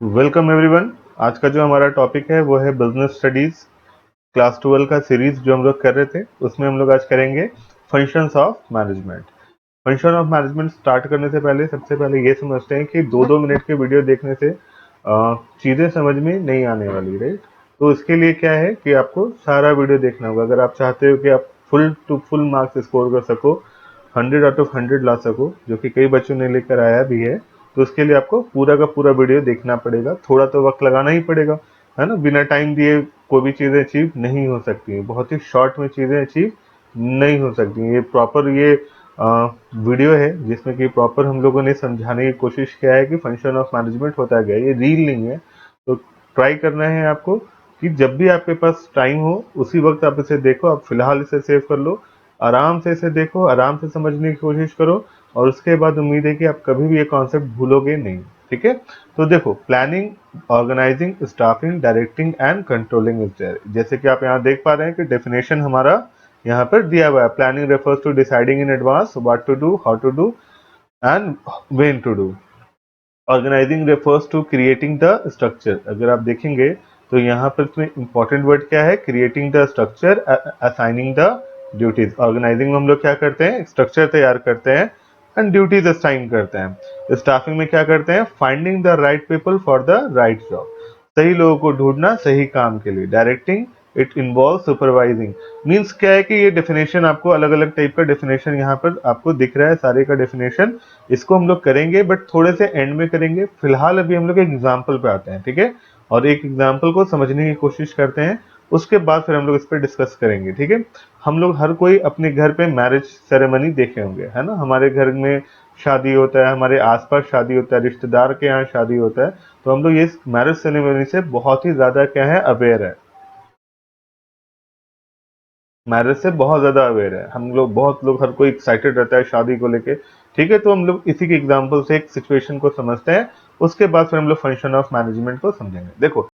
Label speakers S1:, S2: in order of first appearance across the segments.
S1: Welcome everyone. आज का जो हमारा टॉपिक है वो है बिजनेस स्टडीज क्लास 12 का सीरीज जो हम लोग कर रहे थे, उसमें हम लोग आज करेंगे functions of management. Function of management start करने से पहले सबसे पहले ये समझते हैं कि दो दो मिनट के वीडियो देखने से चीज़ें समझ में नहीं आने वाली, राइट। तो इसके लिए क्या है कि आपको सारा वीडियो देखना होगा अगर आप चाहते हो कि आप full to full marks score कर सको, 100 आउट ऑफ 100 ला सको, जो कि कई बच्चों ने लेकर आया भी है। तो उसके लिए आपको पूरा का पूरा वीडियो देखना पड़ेगा, थोड़ा तो वक्त लगाना ही पड़ेगा, है ना। बिना टाइम दिए कोई भी चीज़ें अचीव नहीं हो सकती, बहुत ही शॉर्ट में चीज़ें अचीव नहीं हो सकती। ये प्रॉपर ये वीडियो है जिसमें कि प्रॉपर हम लोगों ने समझाने की कोशिश किया है कि फंक्शन ऑफ मैनेजमेंट होता क्या है। ये रील नहीं है। तो ट्राई करना है आपको कि जब भी आपके पास टाइम हो उसी वक्त आप इसे देखो। आप फिलहाल इसे सेव कर लो, आराम से इसे देखो, आराम से समझने की कोशिश करो, और उसके बाद उम्मीद है कि आप कभी भी ये कॉन्सेप्ट भूलोगे नहीं। ठीक है। तो देखो, planning, organizing, staffing, directing and controlling is there. जैसे कि आप यहाँ देख पा रहे हैं कि डेफिनेशन हमारा यहाँ पर दिया हुआ है। Planning refers to deciding in advance what to do, how to do and when to do. Organizing refers to creating the structure. अगर आप देखेंगे तो यहाँ पर इसमें इंपॉर्टेंट वर्ड क्या है? Creating the structure, assigning the duties. Organizing में हम लोग क्या करते हैं? स्ट्रक्चर तैयार करते हैं एंड ड्यूटीज असाइन करते हैं। स्टाफिंग में क्या करते हैं? Finding the right people for the right job. सही लोगों को ढूंढना सही काम के लिए। Directing, it involve supervising. Means क्या है कि ये डेफिनेशन आपको अलग अलग टाइप का डेफिनेशन यहाँ पर आपको दिख रहा है, सारे का डेफिनेशन। इसको हम लोग करेंगे बट थोड़े से एंड में करेंगे। फिलहाल अभी हम लोग एक एग्जाम्पल पे आते हैं, ठीक है। और एक एग्जाम्पल को समझने की कोशिश करते हैं, उसके बाद फिर हम लोग इस पर डिस्कस करेंगे, ठीक है। हम लोग हर कोई अपने घर पे मैरिज सेरेमनी देखे होंगे, है ना। हमारे घर में शादी होता है, हमारे आसपास शादी होता है, रिश्तेदार के यहाँ शादी होता है। तो हम लोग ये मैरिज सेरेमनी से बहुत ही ज्यादा क्या है, अवेयर है। मैरिज से बहुत ज्यादा अवेयर है हम लोग, बहुत लोग, हर कोई एक्साइटेड रहता है शादी को लेके। ठीक है। तो हम लोग इसी के एग्जांपल से एक सिचुएशन को समझते हैं, उसके बाद फिर हम लोग फंक्शन ऑफ मैनेजमेंट को समझेंगे। देखो,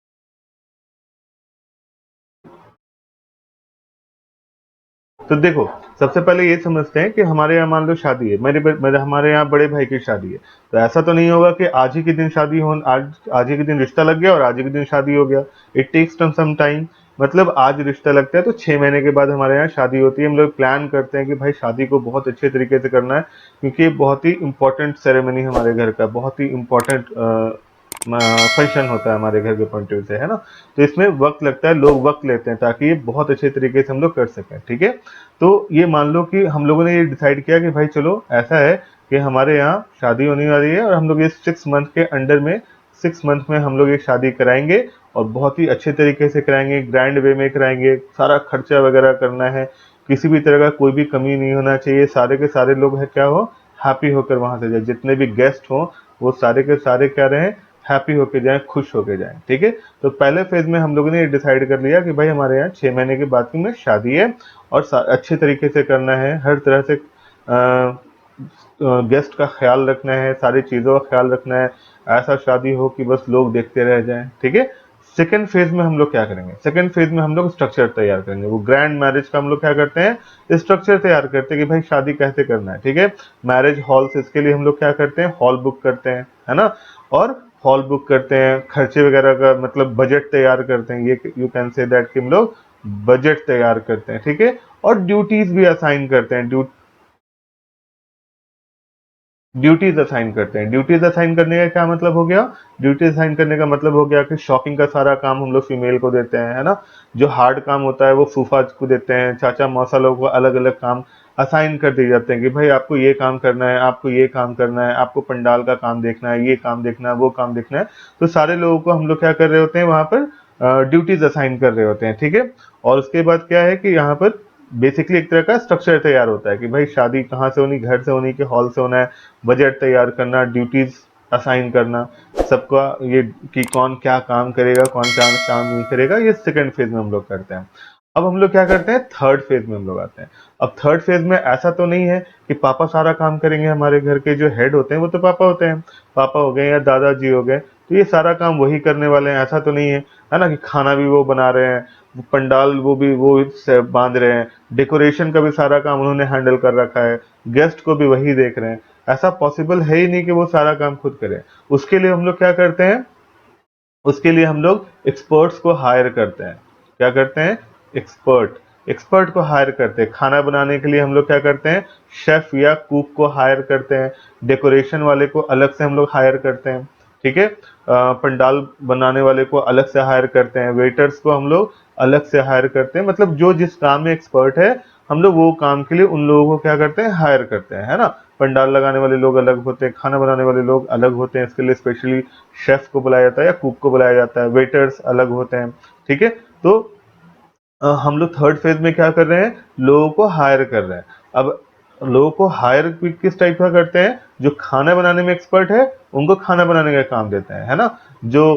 S1: तो देखो, सबसे पहले ये समझते हैं कि हमारे यहाँ मान लो शादी है, मेरे हमारे यहाँ बड़े भाई की शादी है। तो ऐसा तो नहीं होगा कि आज ही के दिन शादी हो, आज ही के दिन रिश्ता लग गया और आज ही के दिन शादी हो गया। It takes some time. मतलब आज रिश्ता लगता है तो 6 महीने के बाद हमारे यहाँ शादी होती है। हम लोग प्लान करते हैं कि भाई शादी को बहुत अच्छे तरीके से करना है, क्योंकि ये बहुत ही इंपॉर्टेंट सेरेमनी हमारे घर का, बहुत ही इंपॉर्टेंट फंक्शन होता है हमारे घर के पॉइंट ऑफ व्यू से, है ना। तो इसमें वक्त लगता है, लोग वक्त लेते हैं ताकि ये बहुत अच्छे तरीके से हम लोग कर सकें, ठीक है। तो ये मान लो कि हम लोगों ने ये डिसाइड किया कि भाई चलो ऐसा है कि हमारे यहाँ शादी होने वाली है, और हम लोग ये 6 मंथ के अंडर में, 6 मंथ में हम लोग ये शादी कराएंगे, और बहुत ही अच्छे तरीके से कराएंगे, ग्रैंड वे में कराएंगे। सारा खर्चा वगैरह करना है, किसी भी तरह का कोई भी कमी नहीं होना चाहिए। सारे के सारे लोग है क्या हो, हैप्पी होकर वहां से जाए। जितने भी गेस्ट हो वो सारे के सारे क्या रहे, हैप्पी होके जाएं, खुश होके जाएं, ठीक है। तो पहले फेज में हम लोगों ने ये डिसाइड कर लिया कि भाई हमारे यहाँ 6 महीने के बाद की में शादी है, और अच्छे तरीके से करना है, हर तरह से गेस्ट का ख्याल रखना है, सारी चीज़ों का ख्याल रखना है। ऐसा शादी हो कि बस लोग देखते रह जाएं, ठीक है। सेकेंड फेज में हम लोग क्या करेंगे? सेकेंड फेज में हम लोग स्ट्रक्चर तैयार करेंगे। वो ग्रैंड मैरिज का हम लोग क्या करते हैं, स्ट्रक्चर तैयार करते हैं कि भाई शादी कैसे करना है, ठीक है। मैरिज हॉल्स, इसके लिए हम लोग क्या करते हैं, हॉल बुक करते हैं, है ना। और हॉल बुक करते हैं, खर्चे वगैरह का मतलब बजट तैयार करते हैं। ये यू कैन से दैट कि हम लोग बजट तैयार करते हैं, ठीक है। और ड्यूटीज भी असाइन करते हैं। ड्यूटीज असाइन करते हैं। ड्यूटीज असाइन करने का क्या मतलब हो गया? ड्यूटी असाइन करने का मतलब हो गया कि शॉपिंग का सारा काम हम लोग फीमेल को देते हैं, है ना। जो हार्ड काम होता है वो फूफा को देते हैं, चाचा मौसा लोगों को अलग अलग काम असाइन कर दिए जाते हैं कि भाई आपको ये काम करना है, आपको ये काम करना है, आपको पंडाल का काम देखना है, ये काम देखना है, वो काम देखना है। तो सारे लोगों को हम लोग क्या कर रहे होते हैं, वहां पर ड्यूटीज असाइन कर रहे होते हैं, ठीक है। और उसके बाद क्या है कि यहाँ पर बेसिकली एक तरह का स्ट्रक्चर तैयार होता है कि भाई शादी कहाँ से होनी, घर से होनी कि हॉल से होना है। बजट तैयार करना, ड्यूटीज असाइन करना, सबका ये कि कौन क्या काम करेगा, कौन क्या काम नहीं करेगा, ये सेकंड फेज में हम लोग करते हैं। अब हम लोग क्या करते हैं, थर्ड फेज में हम लोग आते हैं। अब थर्ड फेज में ऐसा तो नहीं है कि पापा सारा काम करेंगे। हमारे घर के जो हेड होते हैं वो तो पापा होते हैं, पापा हो गए या दादाजी हो गए, तो ये सारा काम वही करने वाले हैं, ऐसा तो नहीं है ना। कि खाना भी वो बना रहे हैं, पंडाल वो बांध रहे हैं, डेकोरेशन का भी सारा काम उन्होंने हैंडल कर रखा है, गेस्ट को भी वही देख रहे हैं। ऐसा पॉसिबल है ही नहीं कि वो सारा काम खुद करें। उसके लिए हम लोग क्या करते हैं, उसके लिए हम लोग एक्सपर्ट्स को हायर करते हैं। क्या करते हैं? एक्सपर्ट को हायर करते हैं। खाना बनाने के लिए हम लोग क्या करते हैं? शेफ या कुक को हायर करते हैं। डेकोरेशन वाले को अलग से हम लोग हायर करते हैं। ठीक है। पंडाल बनाने वाले को अलग से हायर करते हैं। वेटर्स को हम लोग अलग से हायर करते हैं। मतलब जो जिस काम में एक्सपर्ट है, हम लोग वो काम के लिए उन लोगों को क्या करते हैं? हायर करते हैं, है ना। पंडाल लगाने वाले लोग अलग होते हैं, खाना बनाने वाले लोग अलग होते हैं, इसके लिए स्पेशली शेफ को बुलाया जाता है या कुक को बुलाया जाता है। वेटर्स अलग होते हैं। ठीक है। तो हम लोग थर्ड फेज में क्या कर रहे हैं? लोगों को हायर कर रहे हैं। अब लोगों को हायर किस टाइप का करते हैं? जो खाना बनाने में एक्सपर्ट है उनको खाना बनाने का काम देते हैं, है ना। जो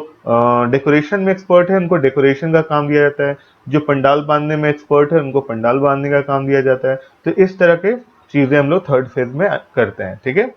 S1: डेकोरेशन में एक्सपर्ट है उनको डेकोरेशन का काम दिया जाता है। जो पंडाल बांधने में एक्सपर्ट है उनको पंडाल बांधने का काम दिया जाता है। तो इस तरह के चीजें हम लोग थर्ड फेज में करते हैं। ठीक है।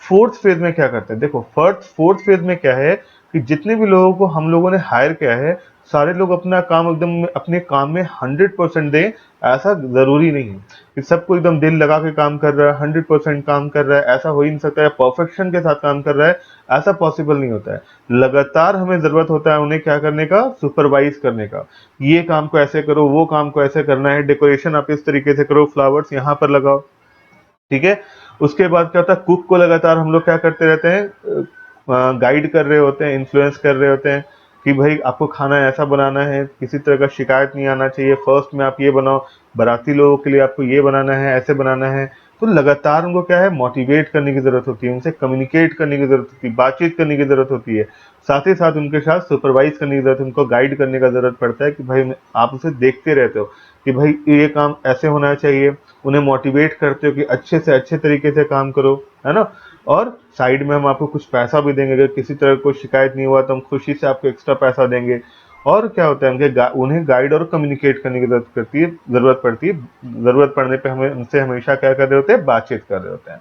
S1: फोर्थ फेज में क्या करते हैं? देखो फोर्थ फेज में क्या है कि जितने भी लोगों को हम लोगों ने हायर किया है, सारे लोग अपना काम एकदम अपने काम में 100% दें, ऐसा जरूरी नहीं है कि सबको एकदम दिल लगा के काम कर रहा है, 100% काम कर रहा है, ऐसा हो ही नहीं सकता है। परफेक्शन के साथ काम कर रहा है, ऐसा पॉसिबल नहीं होता है। लगातार हमें जरूरत होता है उन्हें क्या करने का? सुपरवाइज करने का। ये काम को ऐसे करो, वो काम को ऐसे करना है, डेकोरेशन आप इस तरीके से करो, फ्लावर्स यहाँ पर लगाओ। ठीक है। उसके बाद क्या होता है? कुक को लगातार हम लोग क्या करते रहते हैं? गाइड कर रहे होते हैं, इन्फ्लुएंस कर रहे होते हैं कि भाई आपको खाना ऐसा बनाना है, किसी तरह का शिकायत नहीं आना चाहिए, फर्स्ट में आप ये बनाओ, बाराती लोगों के लिए आपको ये बनाना है, ऐसे बनाना है। तो लगातार उनको क्या है? मोटिवेट करने की जरूरत होती है, उनसे कम्युनिकेट करने की जरूरत होती है, बातचीत करने की जरूरत होती है। साथ ही साथ उनके साथ सुपरवाइज करने की जरूरत है, उनको गाइड करने का जरूरत पड़ता है कि भाई आप उसे देखते रहते हो कि भाई ये काम ऐसे होना चाहिए। उन्हें मोटिवेट करते हो कि अच्छे से अच्छे तरीके से काम करो, है ना। और साइड में हम आपको कुछ पैसा भी देंगे, अगर किसी तरह कोई शिकायत नहीं हुआ तो हम खुशी से आपको एक्स्ट्रा पैसा देंगे। और क्या होता है? उन्हें गाइड और कम्युनिकेट करने की जरूरत पड़ती है। जरूरत पड़ने पे हमें उनसे हमेशा क्या कर रहे होते हैं? बातचीत कर रहे होते हैं।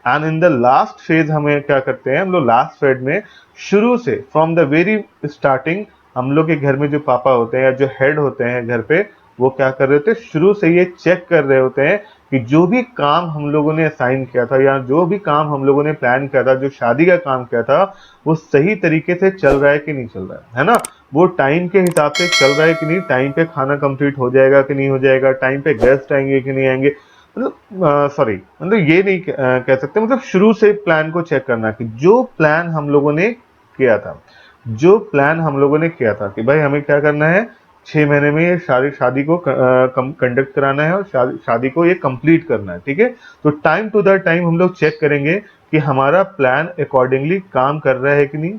S1: And in the last phase हमें क्या करते हैं? हम लोग लास्ट फेज में शुरू से फ्रॉम द वेरी स्टार्टिंग, हम लोग के घर में जो पापा होते हैं या जो हेड होते हैं घर पे, वो क्या कर रहे होते हैं? शुरू से ये चेक कर रहे होते हैं कि जो भी काम हम लोगों ने असाइन किया था या जो भी काम हम लोगों ने प्लान किया था, जो शादी का काम किया था, वो सही तरीके से चल रहा है कि नहीं चल रहा है ना। वो टाइम के हिसाब से चल रहा है कि नहीं, टाइम पे खाना कंप्लीट हो जाएगा कि नहीं हो जाएगा, टाइम पे गेस्ट आएंगे कि नहीं आएंगे। मतलब सॉरी, मतलब ये नहीं कह सकते, मतलब शुरू से प्लान को चेक करना कि जो प्लान हम लोगों ने किया था, जो प्लान हम लोगों ने किया था कि भाई हमें क्या करना है, 6 महीने में ये शादी को कंडक्ट कराना है और शादी को ये कंप्लीट करना है। ठीक है। तो टाइम टू द टाइम हम लोग चेक करेंगे कि हमारा प्लान अकॉर्डिंगली काम कर रहा है कि नहीं,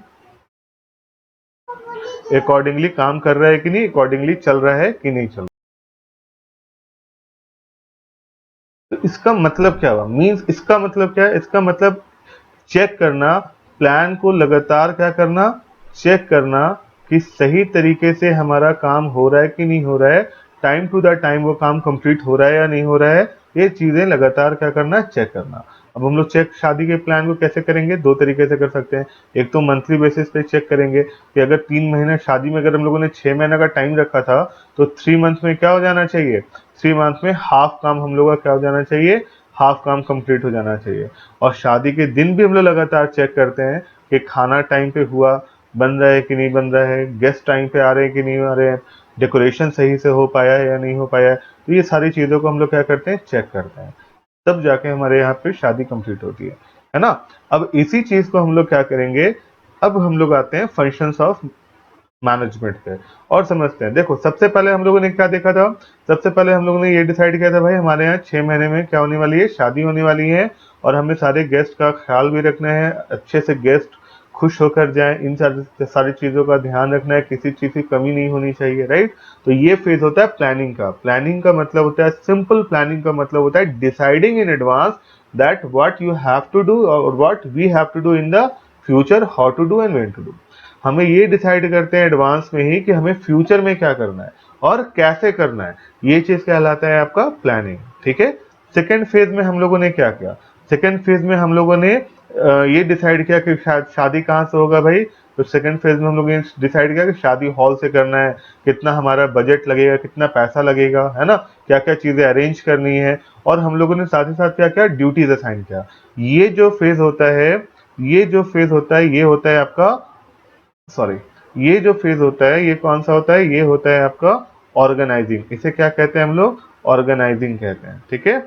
S1: अकॉर्डिंगली काम कर रहा है कि नहीं, अकॉर्डिंगली चल रहा है कि नहीं चल रहा। तो इसका मतलब क्या हुआ? मींस इसका मतलब क्या है? इसका मतलब चेक करना, प्लान को लगातार क्या करना? चेक करना कि सही तरीके से हमारा काम हो रहा है कि नहीं हो रहा है, टाइम टू द टाइम वो काम कंप्लीट हो रहा है या नहीं हो रहा है। ये चीजें लगातार क्या करना? चेक करना। अब हम लोग चेक शादी के प्लान को कैसे करेंगे? दो तरीके से कर सकते हैं। एक तो मंथली बेसिस पे चेक करेंगे कि अगर 3 महीने शादी में, अगर हम लोगों ने 6 महीने का टाइम रखा था, तो 3 मंथ में क्या हो जाना चाहिए? 3 मंथ में हाफ काम हम लोग का क्या हो जाना चाहिए? हाफ काम कंप्लीट हो जाना चाहिए। और शादी के दिन भी हम लोग लगातार चेक करते हैं कि खाना टाइम पे हुआ, बन रहा है कि नहीं बन रहा है, गेस्ट टाइम पे आ रहे हैं कि नहीं आ रहे हैं, डेकोरेशन सही से हो पाया है या नहीं हो पाया है। तो ये सारी चीजों को हम लोग क्या करते हैं? चेक करते हैं। तब जाके हमारे यहाँ पे शादी कंप्लीट होती है ना। अब इसी चीज को हम लोग क्या करेंगे? अब हम लोग आते हैं फंक्शंस ऑफ मैनेजमेंट पे और समझते हैं। देखो सबसे पहले हम लोगों ने क्या देखा था? सबसे पहले हम लोगों ने ये डिसाइड किया था भाई हमारे यहाँ 6 महीने में क्या होने वाली है? शादी होने वाली है। और हमें सारे गेस्ट का ख्याल भी रखना है, अच्छे से गेस्ट खुश होकर जाएं, इन सारी सारी चीजों का ध्यान रखना है, किसी चीज की कमी नहीं होनी चाहिए, राइट। तो ये फेज होता है प्लानिंग का। प्लानिंग का मतलब होता है, सिंपल प्लानिंग का मतलब होता है deciding in advance that what you have to do और what we have to do in the future, how to do and when to do. हमें ये डिसाइड करते हैं एडवांस में ही कि हमें फ्यूचर में क्या करना है और कैसे करना है। ये चीज कहलाता है आपका प्लानिंग। ठीक है। सेकेंड फेज में हम लोगों ने क्या किया? सेकेंड फेज में हम लोगों ने ये डिसाइड किया कि शादी कहाँ से होगा भाई। तो सेकेंड फेज में हम लोगों ने डिसाइड किया कि शादी हॉल से करना है, कितना हमारा बजट लगेगा, कितना पैसा लगेगा, है ना, क्या क्या चीजें अरेंज करनी है। और हम लोगों ने साथ ही साथ क्या किया? ड्यूटीज असाइन किया। ये जो फेज होता है, ये जो फेज होता है, ये होता है आपका, सॉरी, ये जो फेज होता है ये कौन सा होता है, ये होता है आपका ऑर्गेनाइजिंग। इसे क्या कहते हैं हम लोग, ऑर्गेनाइजिंग कहते हैं, ठीक है।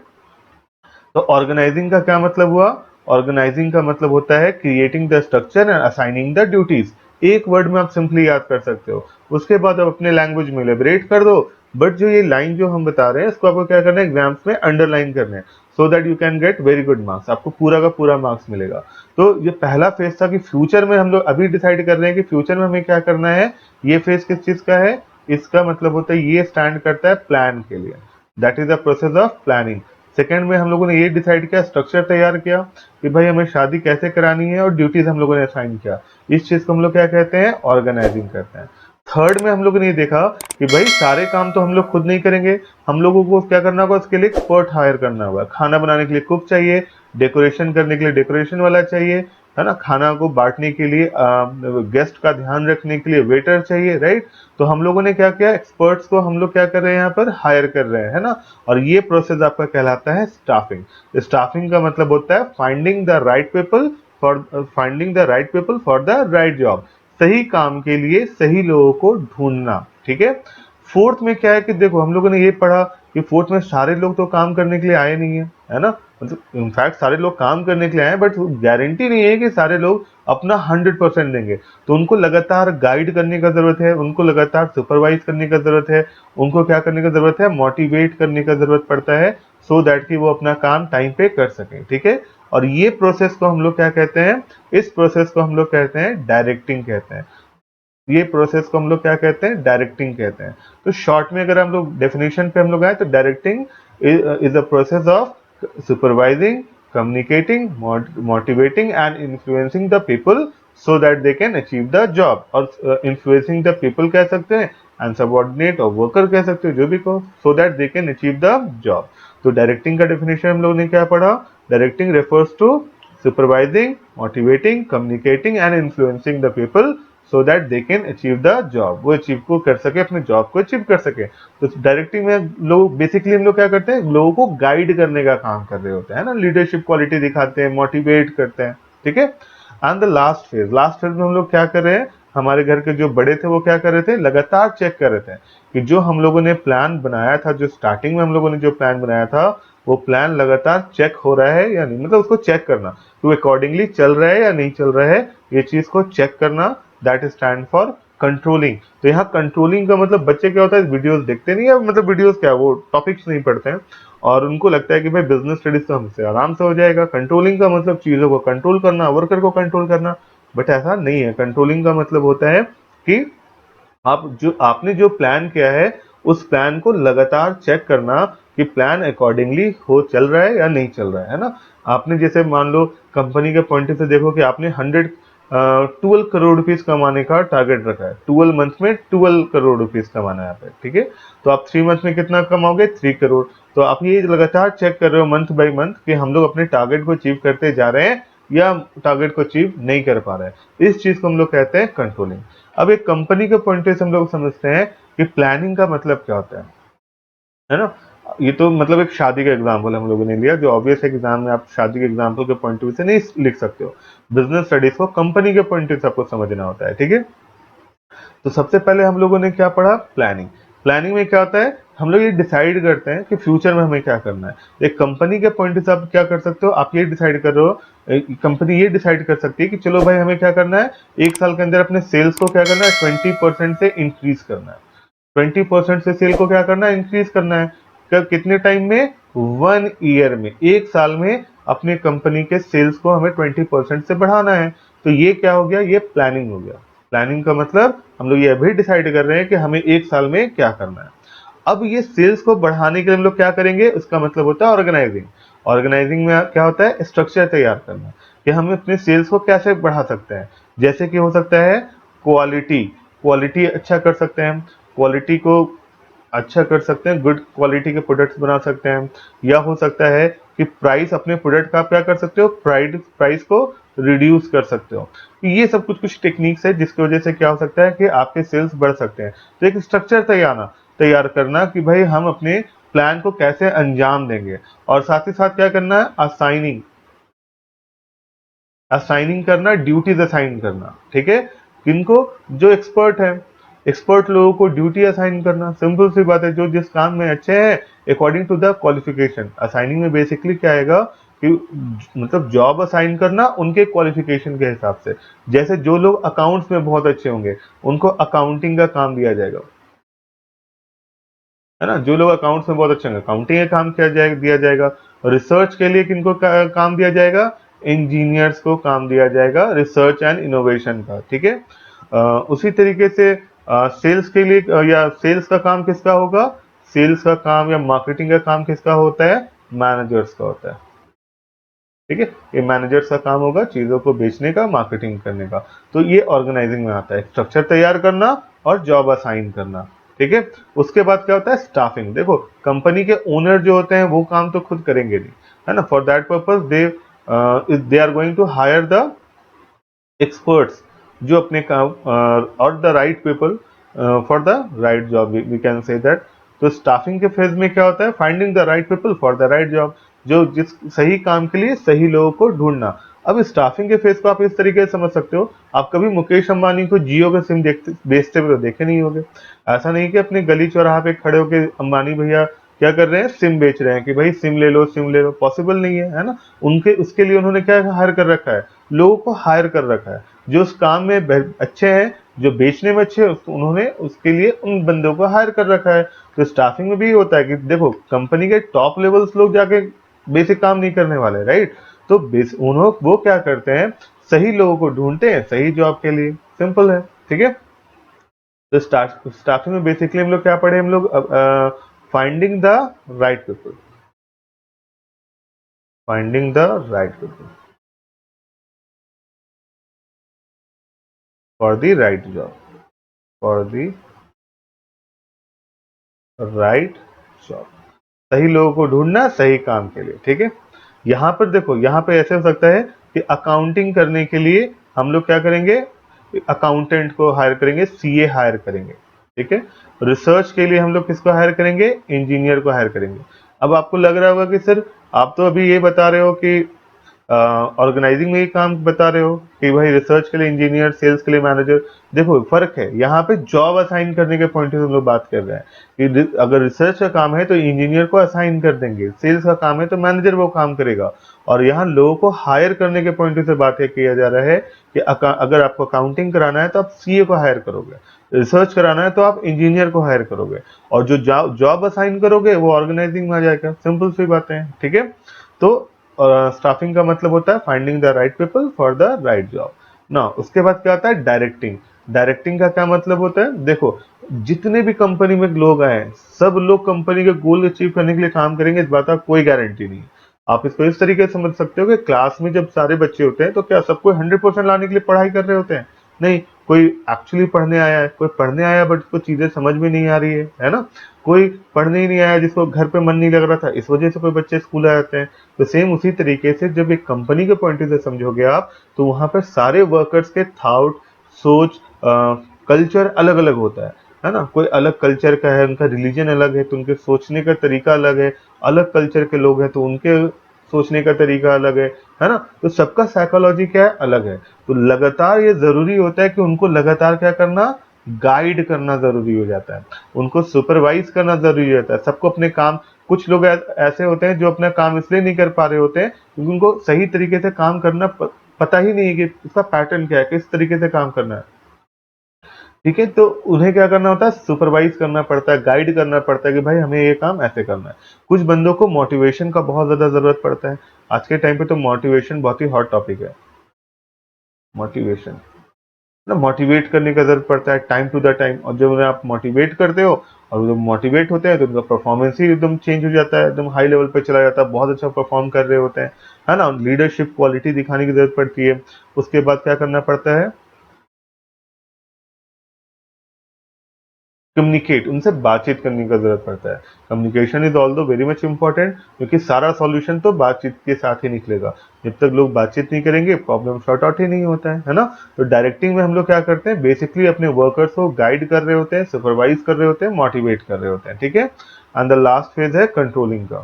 S1: तो ऑर्गेनाइजिंग का क्या मतलब हुआ, ऑर्गेनाइजिंग का मतलब होता है creating the structure and assigning the duties. एक वर्ड में आप सिंपली याद कर सकते हो, उसके बाद आप अपने लैंग्वेज में इलेबरेट कर दो। बट जो ये लाइन जो हम बता रहे हैं इसको आपको क्या करना है, एग्जाम्स में अंडरलाइन करना है, so that you can get very good marks, आपको पूरा का पूरा मार्क्स मिलेगा। तो ये पहला फेज था कि फ्यूचर में हम लोग अभी डिसाइड कर रहे हैं कि फ्यूचर में हमें क्या करना है। ये फेज किस चीज का है, इसका मतलब होता है ये स्टैंड करता है प्लान के लिए, that is the process of planning. Second में हम लोगों ने ये डिसाइड किया, स्ट्रक्चर तैयार किया कि भाई हमें शादी कैसे करानी है, और ड्यूटीज हम लोगों ने असाइन किया। इस चीज को हम लोग क्या कहते हैं, ऑर्गेनाइजिंग करते हैं। थर्ड में हम लोगों ने ये देखा कि भाई सारे काम तो हम लोग खुद नहीं करेंगे, हम लोगों को क्या करना होगा, उसके लिए एक्सपर्ट हायर करना होगा। खाना बनाने के लिए कुक चाहिए, डेकोरेशन करने के लिए डेकोरेशन वाला चाहिए, है ना, खाना को बांटने के लिए गेस्ट का ध्यान रखने के लिए वेटर चाहिए, राइट। तो हम लोगों ने क्या किया, एक्सपर्ट्स को हम लोग क्या कर रहे हैं, यहाँ पर हायर कर रहे हैं, है ना। और ये प्रोसेस आपका कहलाता है स्टाफिंग। स्टाफिंग का मतलब होता है finding the right people for the right job, सही काम के लिए सही लोगों को ढूंढना, ठीक है। फोर्थ में क्या है कि देखो हम लोगों ने ये पढ़ा कि फोर्थ में सारे लोग तो काम करने के लिए आए नहीं है ना। मतलब इनफैक्ट सारे लोग काम करने के लिए आए, बट गारंटी नहीं है कि सारे लोग अपना 100% देंगे। तो उनको लगातार गाइड करने का जरूरत है, उनको लगातार सुपरवाइज करने का जरूरत है, उनको क्या करने का जरूरत है, मोटिवेट करने का जरूरत पड़ता है, सो दैट कि वो अपना काम टाइम पे कर सकें, ठीक है। और ये प्रोसेस को हम लोग क्या कहते हैं, इस प्रोसेस को हम लोग कहते हैं डायरेक्टिंग कहते हैं। ये प्रोसेस को हम लोग क्या कहते हैं, डायरेक्टिंग कहते हैं। तो शॉर्ट में अगर हम लोग डेफिनेशन पे हम लोग आए तो directing is a process of supervising, communicating, motivating and influencing the people so that they can achieve the job. और इन्फ्लुएंसिंग द पीपल कह सकते हैं, एंड सबऑर्डिनेट और वर्कर कह सकते हो, जो भी कहो, so that they can achieve the job. तो डायरेक्टिंग का डेफिनेशन हम लोग ने क्या पढ़ा, directing refers to supervising, motivating, communicating and influencing the people so that they can achieve the job, वो अचीव को कर सके, अपने जॉब को अचीव कर सके। तो डायरेक्टिंग में लोग बेसिकली हम लोग क्या करते हैं, लोगों को गाइड करने का काम कर रहे होते हैं ना, लीडरशिप क्वालिटी दिखाते हैं, मोटिवेट करते हैं, ठीक है। एंड द लास्ट फेज में हम लोग क्या कर रहे हैं, हमारे घर के जो बड़े थे वो क्या कर रहे थे, लगातार चेक कर रहे थे कि जो हम लोगों ने प्लान बनाया था, जो स्टार्टिंग में हम लोगों ने जो प्लान बनाया था, वो प्लान लगातार चेक हो रहा है या नहीं, मतलब उसको चेक करना तो अकॉर्डिंगली चल रहा है या नहीं चल रहा है, ये चीज को चेक करना, दैट स्टैंड फॉर कंट्रोलिंग। तो यहाँ कंट्रोलिंग का मतलब, बच्चे क्या होता है, वीडियोस देखते नहीं है, मतलब वीडियोस क्या, वो टॉपिक्स नहीं पढ़ते हैं और उनको लगता है कि भाई बिजनेस स्टडीज तो हमसे आराम से हो जाएगा। कंट्रोलिंग का मतलब चीजों को कंट्रोल करना, वर्कर को कंट्रोल करना, बट ऐसा नहीं है। कंट्रोलिंग का मतलब होता है कि आपने जो प्लान किया है उस प्लान को लगातार चेक करना कि प्लान अकॉर्डिंगली हो चल रहा है या नहीं चल रहा है ना। आपने जैसे मान लो कंपनी के पॉइंट से देखो कि आपने 12 करोड़ रुपीस कमाने का टारगेट रखा है, 12 मंथ में 12 करोड़ रुपीस कमाना है यहाँ पे, ठीक है। तो आप 3 मंथ में कितना कमाओगे, 3 करोड़। तो आप ये लगातार चेक कर रहे हो मंथ बाय मंथ कि हम लोग अपने टारगेट को अचीव करते जा रहे हैं या टारगेट को अचीव नहीं कर पा रहे हैं। इस चीज को हम लोग कहते हैं कंट्रोलिंग। अब एक कंपनी के पॉइंट से हम लोग समझते हैं कि प्लानिंग का मतलब क्या होता है ना। ये तो मतलब एक शादी का एग्जाम्पल हम लोगों ने लिया, जो ऑब्वियस एग्जाम में आप शादी के एग्जाम्पल के पॉइंट से नहीं लिख सकते हो। बिजनेस स्टडीज को कंपनी के पॉइंट से आपको समझना होता है, ठीक है। तो सबसे पहले हम लोगों ने क्या पढ़ा, प्लानिंग। प्लानिंग में क्या होता है, हम लोग ये डिसाइड करते हैं कि फ्यूचर में हमें क्या करना है। एक कंपनी के पॉइंट से आप क्या कर सकते हो, आप ये डिसाइड कर रहे हो, कंपनी ये डिसाइड कर सकती है कि चलो भाई हमें क्या करना है, एक साल के अंदर अपने सेल्स को क्या करना है, 20% से इंक्रीज करना है। 20% से सेल को क्या करना है, इंक्रीज करना है। कितने टाइम में, 1 ईयर में, एक साल में अपनी कंपनी के सेल्स को हमें 20% से बढ़ाना है। तो ये क्या हो गया, ये प्लानिंग हो गया। प्लानिंग का मतलब हम लोग ये अभी डिसाइड कर रहे हैं कि हमें एक साल में क्या करना है। अब ये सेल्स को बढ़ाने के लिए हम लोग क्या करेंगे, उसका मतलब होता है ऑर्गेनाइजिंग। ऑर्गेनाइजिंग में क्या होता है, स्ट्रक्चर तैयार करना कि हम अपने सेल्स को कैसे बढ़ा सकते हैं। जैसे कि हो सकता है क्वालिटी, क्वालिटी अच्छा कर सकते हैं, क्वालिटी को अच्छा कर सकते हैं, गुड क्वालिटी के प्रोडक्ट्स बना सकते हैं। या हो सकता है कि प्राइस, अपने प्रोडक्ट का आप क्या कर सकते हो, प्राइस को रिड्यूस कर सकते हो। तो ये सब कुछ कुछ टेक्निक्स है जिसकी वजह से क्या हो सकता है कि आपके सेल्स बढ़ सकते हैं। तो एक स्ट्रक्चर तैयार करना कि भाई हम अपने प्लान को कैसे अंजाम देंगे। और साथ ही साथ क्या करना है, असाइनिंग, असाइनिंग करना, ड्यूटीज असाइन करना, ठीक है। किनको? जो एक्सपर्ट है, एक्सपर्ट लोगों को ड्यूटी असाइन करना, सिंपल सी बात है, जो जिस काम में अच्छे हैं according to the qualification. Assigning में बेसिकली क्या आएगा कि मतलब जॉब असाइन करना उनके क्वालिफिकेशन के हिसाब से। जैसे जो लोग अकाउंट्स में बहुत अच्छे होंगे उनको अकाउंटिंग का काम दिया जाएगा, है ना। जो लोग अकाउंट्स में बहुत अच्छे होंगे अकाउंटिंग का काम किया जाएगा, दिया जाएगा। रिसर्च के लिए किनको काम दिया जाएगा? इंजीनियर्स को काम दिया जाएगा रिसर्च एंड इनोवेशन का, ठीक है। उसी तरीके से सेल्स के लिए या सेल्स का काम किसका होगा? सेल्स का काम या मार्केटिंग का काम किसका होता है? मैनेजर्स का होता है, ठीक है। ये मैनेजर्स का काम होगा चीजों को बेचने का, मार्केटिंग करने का। तो ये ऑर्गेनाइजिंग में आता है, स्ट्रक्चर तैयार करना और जॉब असाइन करना, ठीक है। उसके बाद क्या होता है? स्टाफिंग। देखो कंपनी के ओनर जो होते हैं वो काम तो खुद करेंगे नहीं, है ना। For that purpose they are going to hire the experts जो अपने काम और the right people for the right job, we can say that. तो स्टाफिंग के फेज में क्या होता है? Finding the right people for the right job, जो जिस सही काम के लिए सही लोगों को ढूंढना। अब स्टाफिंग के फेज को आप इस तरीके से समझ सकते हो, आप कभी मुकेश अंबानी को जियो के सिम देखते बेचते हुए तो देखे नहीं होंगे। ऐसा नहीं कि अपने गली चौराहा पे खड़े होकर अंबानी भैया क्या कर रहे हैं? सिम बेच रहे हैं कि भाई सिम ले लो, सिम ले लो, पॉसिबल नहीं है, है ना। उनके उसके लिए उन्होंने क्या हायर कर रखा है? लोगों को हायर कर रखा है जो उस काम में अच्छे हैं, जो बेचने में अच्छे हैं, उन्होंने उसके लिए उन बंदों को हायर कर रखा है। तो स्टाफिंग में भी होता है कि देखो कंपनी के टॉप लेवल्स लोग जाके बेसिक काम नहीं करने वाले, राइट। तो उन्होंने वो क्या करते हैं? सही लोगों को ढूंढते हैं सही जॉब के लिए, सिंपल है, ठीक है। तो स्टाफिंग में बेसिकली हम लोग क्या पढ़े? हम लोग finding the right people, finding the right people for the right job, for the right job. सही लोगों को ढूंढना सही काम के लिए, ठीक है। यहाँ पर देखो, यहाँ पे ऐसे हो सकता है कि अकाउंटिंग करने के लिए हम लोग क्या करेंगे? अकाउंटेंट को हायर करेंगे, सीए हायर करेंगे, ठीक है। रिसर्च के लिए हम लोग किसको हायर करेंगे? इंजीनियर को हायर करेंगे। अब आपको लग रहा होगा कि सर आप तो अभी ये बता रहे हो कि ऑर्गेनाइजिंग में ही काम बता रहे हो कि भाई रिसर्च के लिए इंजीनियर, सेल्स के लिए मैनेजर। देखो फर्क है, यहाँ पे जॉब असाइन करने के पॉइंट से हम लोग बात कर रहे हैं कि अगर रिसर्च का काम है तो इंजीनियर को असाइन कर देंगे, सेल्स का काम है तो मैनेजर वो काम करेगा। और यहाँ लोगों को हायर करने के पॉइंट से बात किया जा रहा है कि अगर आपको अकाउंटिंग कराना है तो आप सीए को हायर करोगे, रिसर्च कराना है तो आप इंजीनियर को हायर करोगे, और जो जॉब असाइन करोगे वो ऑर्गेनाइजिंग में आ जाएगा। सिंपल सी बातें हैं, ठीक है। तो स्टाफिंग का मतलब होता है finding the right people for the right job ना। उसके बाद क्या आता है? डायरेक्टिंग। डायरेक्टिंग का क्या मतलब होता है? देखो जितने भी कंपनी में लोग आए सब लोग कंपनी के गोल अचीव करने के लिए काम करेंगे, इस बात का कोई गारंटी नहीं। आप इसको इस तरीके से समझ सकते हो कि क्लास में जब सारे बच्चे होते हैं तो क्या सबको 100% लाने के लिए पढ़ाई कर रहे होते हैं? नहीं, कोई एक्चुअली पढ़ने आया है, कोई पढ़ने आया बट उसको चीजें समझ में नहीं आ रही है ना। कोई पढ़ने ही नहीं आया जिसको घर पे मन नहीं लग रहा था, इस वजह से कोई बच्चे स्कूल आ जाते हैं। तो सेम उसी तरीके से जब एक कंपनी के पॉइंट से समझोगे आप, तो वहां पर सारे वर्कर्स के थॉट, सोच, कल्चर अलग अलग होता है ना। कोई अलग कल्चर का है, उनका रिलीजन अलग है तो उनके सोचने का तरीका अलग है। अलग कल्चर के लोग हैं तो उनके सोचने का तरीका अलग है ना। तो सबका साइकोलॉजी क्या है? अलग है। तो लगातार ये जरूरी होता है कि उनको लगातार क्या करना? गाइड करना जरूरी हो जाता है, उनको सुपरवाइज करना जरूरी होता है। सबको अपने काम, कुछ लोग ऐसे होते हैं जो अपना काम इसलिए नहीं कर पा रहे होते हैं क्योंकि उनको सही तरीके से काम करना पता ही नहीं है कि इसका पैटर्न क्या है, किस तरीके से काम करना है, ठीक है। तो उन्हें क्या करना होता है? सुपरवाइज करना पड़ता है, गाइड करना पड़ता है कि भाई हमें ये काम ऐसे करना है। कुछ बंदों को मोटिवेशन का बहुत ज्यादा जरूरत पड़ता है। आज के टाइम पे तो मोटिवेशन बहुत ही हॉट टॉपिक है। मोटिवेशन ना, मोटिवेट करने का जरूरत पड़ता है टाइम टू द टाइम। और जब उन्हें आप मोटिवेट करते हो और जब मोटिवेट होते हैं तो उनका परफॉर्मेंस ही एकदम चेंज हो जाता है, एकदम हाई लेवल पे चला जाता है, बहुत अच्छा परफॉर्म कर रहे होते हैं, है ना। लीडरशिप क्वालिटी दिखाने की जरूरत पड़ती है। उसके बाद क्या करना पड़ता है? कम्युनिकेट, उनसे बातचीत करने का जरूरत पड़ता है। Communication is also very much important, क्योंकि सारा सॉल्यूशन तो बातचीत के साथ ही निकलेगा। जब तक लोग बातचीत नहीं करेंगे प्रॉब्लम सॉर्ट आउट ही नहीं होता है ना। तो डायरेक्टिंग में हम लोग क्या करते हैं? बेसिकली अपने वर्कर्स को गाइड कर रहे होते हैं, सुपरवाइज कर रहे होते हैं, मोटिवेट कर रहे होते हैं, ठीक है। एंड द लास्ट फेज है कंट्रोलिंग का।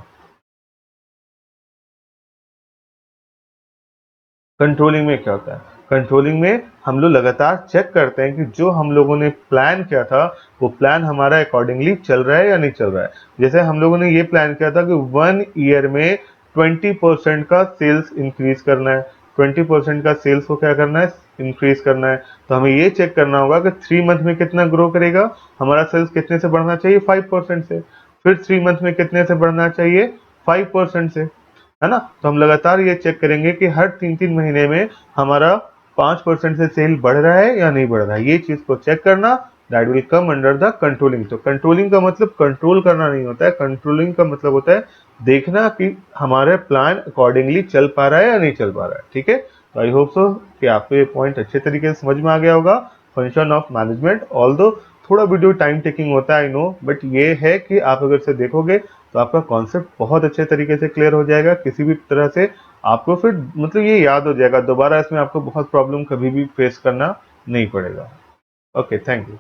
S1: कंट्रोलिंग में क्या होता है? कंट्रोलिंग में हम लोग लगातार चेक करते हैं कि जो हम लोगों ने प्लान किया था वो प्लान हमारा अकॉर्डिंगली चल रहा है या नहीं चल रहा है। जैसे हम लोगों ने ये प्लान किया था कि 1 ईयर में 20% का सेल्स इंक्रीज करना है, 20% का सेल्स को क्या करना है, इंक्रीज करना है। तो हमें ये चेक करना होगा कि 3 मंथ में कितना ग्रो करेगा हमारा सेल्स, कितने से बढ़ना चाहिए, 5% से। फिर 3 मंथ में कितने से बढ़ना चाहिए, 5% से, है ना। तो हम लगातार ये चेक करेंगे कि हर 3-3 महीने में हमारा 5% से सेल बढ़ रहा है या नहीं बढ़ रहा है। ये चीज को चेक करना, that will come under the controlling. तो कंट्रोलिंग का मतलब कंट्रोल करना नहीं होता है, कंट्रोलिंग का मतलब होता है देखना कि हमारे प्लान अकॉर्डिंगली चल पा रहा है या नहीं चल पा रहा है। ठीक है, तो आई होप सो कि आपको ये पॉइंट अच्छे तरीके से समझ में आ गया होगा, फंक्शन ऑफ मैनेजमेंट। ऑल्दो थोड़ा वीडियो टाइम टेकिंग होता है, आई नो, बट ये है कि आप अगर इसे देखोगे तो आपका कॉन्सेप्ट बहुत अच्छे तरीके से क्लियर हो जाएगा। किसी भी तरह से आपको फिर मतलब ये याद हो जाएगा, दोबारा इसमें आपको बहुत प्रॉब्लम कभी भी फेस करना नहीं पड़ेगा। Okay, thank you.